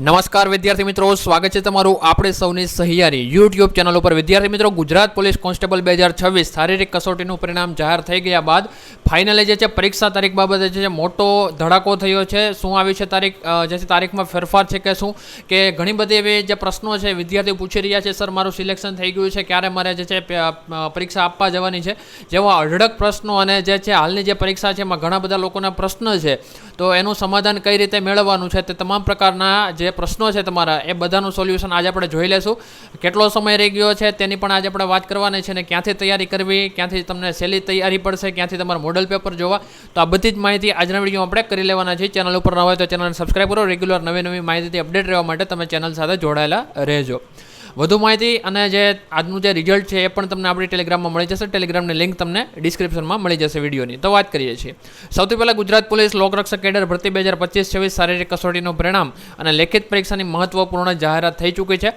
નમસ્કાર વિદ્યાર્થી મિત્રો, સ્વાગત છે તમારું આપણે સૌની સહિયારી યુટ્યુબ ચેનલ ઉપર। વિદ્યાર્થી મિત્રો, ગુજરાત પોલીસ કોન્સ્ટેબલ 2026 શારીરિક કસોટીનું પરિણામ જાહેર થઈ ગયા બાદ ફાઇનલી જે છે પરીક્ષા તારીખ બાબતે જે મોટો ધડાકો થયો છે। શું આવી છે તારીખ, જે તારીખમાં ફેરફાર છે કે શું, કે ઘણી બધી એવી જે પ્રશ્નો છે વિદ્યાર્થીઓ પૂછી રહ્યા છે, સર મારું સિલેક્શન થઈ ગયું છે, ક્યારે મારે જે છે પરીક્ષા આપવા જવાની છે, જેવા અઢળક પ્રશ્નો અને જે છે હાલની જે પરીક્ષા છે એમાં ઘણા બધા લોકોના પ્રશ્ન છે, તો એનું સમાધાન કઈ રીતે મેળવવાનું છે તે તમામ પ્રકારના જે પ્રશ્નો છે તમારા એ બધાનું સોલ્યુશન આજે આપણે જોઈ લેશું। કેટલો સમય રહી ગયો છે તેની પણ આજે આપણે વાત કરવાની છે, અને ક્યાંથી તૈયારી કરવી, ક્યાંથી તમને સહેલી તૈયારી પડશે, ક્યાંથી તમારા મોડલ પેપર જોવા, તો આ બધી જ માહિતી આજના વિડીયોમાં આપણે કરી લેવાના છે। ચેનલ ઉપર ન હોય તો ચેનલને સબસ્ક્રાઈબ કરો, રેગ્યુલર નવી માહિતીથી અપડેટ રહેવા માટે તમે ચેનલ સાથે જોડાયેલા રહેજો। વધુ માહિતી અને જે આજનું જે રિઝલ્ટ છે એ પણ તમને આપણી ટેલિગ્રામમાં મળી જશે। ટેલિગ્રામની લિંક તમને ડિસ્ક્રિપ્શનમાં મળી જશે વિડીયોની। તો વાત કરીએ છીએ। સૌથી પહેલાં ગુજરાત પોલીસ લોકરક્ષક કેડર ભરતી 2025-26 શારીરિક કસોટીનું પરિણામ અને લેખિત પરીક્ષાની મહત્વપૂર્ણ જાહેરાત થઈ ચૂકી છે।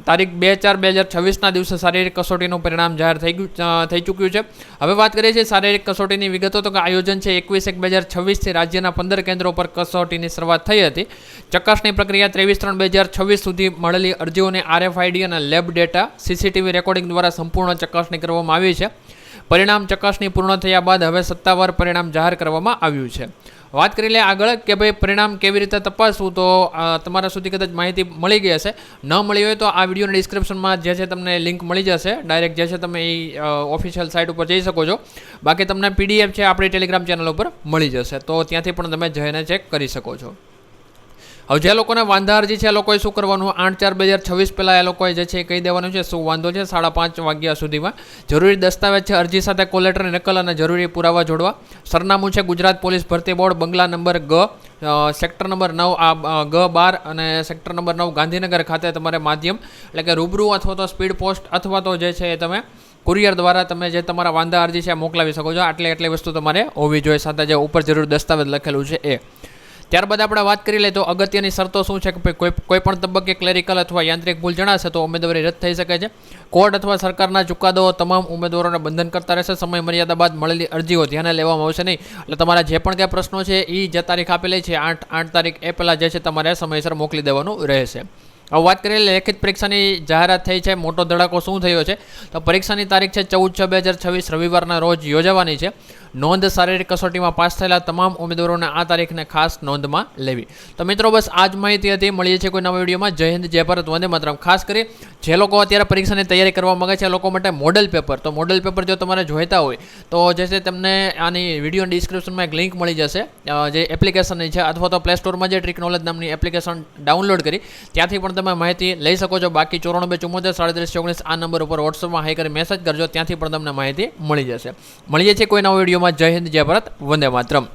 તારીખ 2/4/2026ના દિવસે શારીરિક કસોટીનું પરિણામ જાહેર થઈ ચૂક્યું છે। હવે વાત કરીએ છીએ શારીરિક કસોટીની વિગતો। તો કે આયોજન છે 21/1/2026થી રાજ્યના 15 કેન્દ્રો પર કસોટીની શરૂઆત થઈ હતી। ચકાસણી પ્રક્રિયા 23/3/2026 સુધી મળેલી અરજીઓને RFID અને લેબ ડેટા CCTV રેકોર્ડિંગ દ્વારા સંપૂર્ણ ચકાસણી કરવામાં આવી છે। પરિણામ ચકાસણી પૂર્ણ થયા બાદ હવે સત્તાવાર પરિણામ જાહેર કરવામાં આવ્યું છે। વાત કરી લે આગળ કે ભાઈ પરિણામ કેવી રીતે તપાસવું, તો તમારા સુધી કદાચ માહિતી મળી ગઈ હશે, ન મળી હોય તો આ વિડીયોના ડિસ્ક્રિપ્શનમાં જે છે તમને લિંક મળી જશે, ડાયરેક્ટ જે છે તમે એ ઓફિશિયલ સાઇટ ઉપર જઈ શકો છો। બાકી તમને PDF છે આપણી ટેલિગ્રામ ચેનલ ઉપર મળી જશે, તો ત્યાંથી પણ તમે જઈને ચેક કરી શકો છો। હવે જે લોકોને વાંધા અરજી છે એ લોકોએ શું કરવાનું, 8/4/2026 પહેલાં એ લોકોએ જે છે કહી દેવાનું છે શું વાંધો છે। 5:30 વાગ્યા સુધીમાં જરૂરી દસ્તાવેજ છે અરજી સાથે કોલેટરની નકલ અને જરૂરી પુરાવા જોડવા। સરનામું છે ગુજરાત પોલીસ ભરતી બોર્ડ, બંગલા number G, sector number 9 G12 અને સેક્ટર નંબર 9 ગાંધીનગર ખાતે તમારે માધ્યમ એટલે કે રૂબરૂ અથવા તો સ્પીડ પોસ્ટ અથવા તો જે છે એ તમે કુરિયર દ્વારા તમે જે તમારા વાંધા અરજી છે મોકલાવી શકો છો। આટલી વસ્તુ તમારે હોવી જોઈએ, સાથે જે ઉપર જરૂરી દસ્તાવેજ લખેલું છે એ। ત્યારબાદ આપણે વાત કરી લઈએ તો અગત્યની શરતો શું છે કે કોઈ પણ તબક્કે ક્લેરિકલ અથવા યાંત્રિક ભૂલ જણાશે તો ઉમેદવારી રદ થઈ શકે છે। કોર્ટ અથવા સરકારના ચુકાદો તમામ ઉમેદવારોને બંધન કરતા રહેશે। સમય મર્યાદા બાદ મળેલી અરજીઓ ધ્યાને લેવામાં આવશે નહીં, એટલે તમારા જે પણ કંઈ પ્રશ્નો છે એ જે તારીખ આપેલી છે 8 તારીખ એ પહેલાં જે છે તમારે સમયસર મોકલી દેવાનું રહેશે। હવે વાત કરીએ લેખિત પરીક્ષાની જાહેરાત થઈ છે। મોટો ધડાકો શું થયો છે, તો પરીક્ષાની તારીખ છે 14/6/2026 રવિવારના રોજ યોજાવાની છે। નોંધ શારીરિક કસોટીમાં પાસ થયેલા તમામ ઉમેદવારોને આ તારીખને ખાસ નોંધમાં લેવી। તો મિત્રો બસ આ જ માહિતી હતી। મળીએ છીએ કોઈ નવા વિડીયોમાં। જય હિન્દ, જય ભારત, વંદે માતરમ। ખાસ કરી જે લોકો અત્યારે પરીક્ષાની તૈયારી કરવા માંગે છે એ લોકો માટે મોડલ પેપર, તો મોડલ પેપર જો તમારે જોઈતા હોય તો જે છે તમને આની વિડીયો ડિસ્ક્રિપ્શનમાં એક લિંક મળી જશે જે એપ્લિકેશનની છે, અથવા તો પ્લે સ્ટોરમાં જે ટ્રીક નોલેજ નામની એપ્લિકેશન ડાઉનલોડ કરી ત્યાંથી પણ તમે માહિતી લઈ શકો છો। બાકી 94 274 37 19 આ નંબર ઉપર વોટ્સઅપમાં હાઈ કરી મેસેજ કરજો, ત્યાંથી પણ તમને માહિતી મળી જશે। મળીએ છીએ કોઈ નવા વિડીયોમાં। જય હિન્દ, જય ભારત, વંદે માતરમ।